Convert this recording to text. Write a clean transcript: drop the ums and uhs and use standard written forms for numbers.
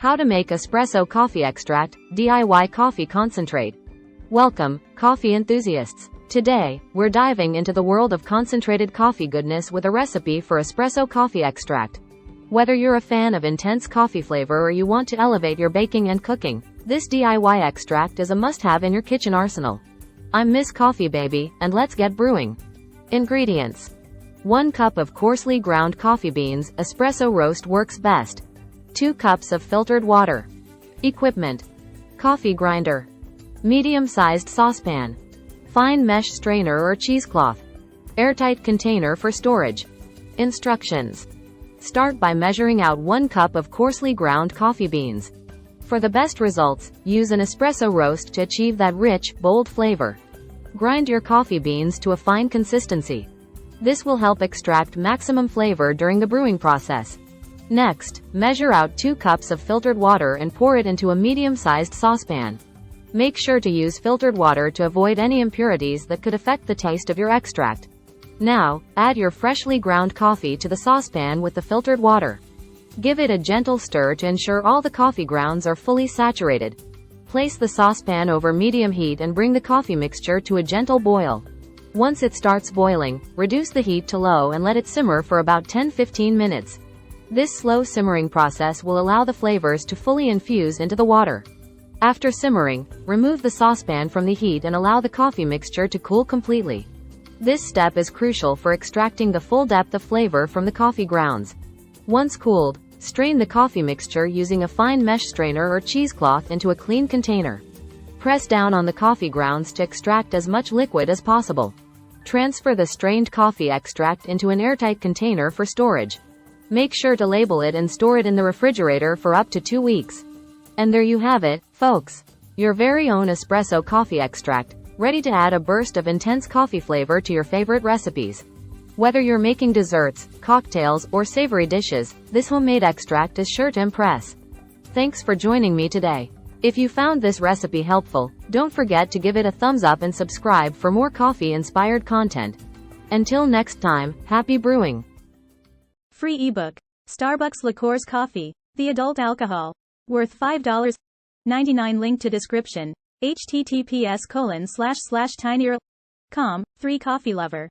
How to make espresso coffee extract, DIY coffee concentrate. Welcome, coffee enthusiasts. Today, we're diving into the world of concentrated coffee goodness with a recipe for espresso coffee extract. Whether you're a fan of intense coffee flavor or you want to elevate your baking and cooking, this DIY extract is a must-have in your kitchen arsenal. I'm Miss Coffee Baby, and let's get brewing. Ingredients: 1 cup of coarsely ground coffee beans, espresso roast works best. 2 cups of filtered water. Equipment: coffee grinder, medium-sized saucepan, fine mesh strainer or cheesecloth, airtight container for storage. Instructions: start by measuring out 1 cup of coarsely ground coffee beans. For the best results, use an espresso roast to achieve that rich, bold flavor. Grind your coffee beans to a fine consistency. This will help extract maximum flavor during the brewing process. Next, measure out 2 cups of filtered water and pour it into a medium-sized saucepan. Make sure to use filtered water to avoid any impurities that could affect the taste of your extract. Now, add your freshly ground coffee to the saucepan with the filtered water. Give it a gentle stir to ensure all the coffee grounds are fully saturated. Place the saucepan over medium heat and bring the coffee mixture to a gentle boil. Once it starts boiling, reduce the heat to low and let it simmer for about 10-15 minutes. This slow simmering process will allow the flavors to fully infuse into the water. After simmering, remove the saucepan from the heat and allow the coffee mixture to cool completely. This step is crucial for extracting the full depth of flavor from the coffee grounds. Once cooled, strain the coffee mixture using a fine mesh strainer or cheesecloth into a clean container. Press down on the coffee grounds to extract as much liquid as possible. Transfer the strained coffee extract into an airtight container for storage. Make sure to label it and store it in the refrigerator for up to 2 weeks. And there you have it, folks. Your very own espresso coffee extract, ready to add a burst of intense coffee flavor to your favorite recipes. Whether you're making desserts, cocktails, or savory dishes, this homemade extract is sure to impress. Thanks for joining me today. If you found this recipe helpful, don't forget to give it a thumbs up and subscribe for more coffee-inspired content. Until next time, happy brewing! Free ebook. Starbucks Liqueurs Coffee. The adult alcohol. Worth $5.99. Link to description. https://tinyurl.com. 3 Coffee Lover.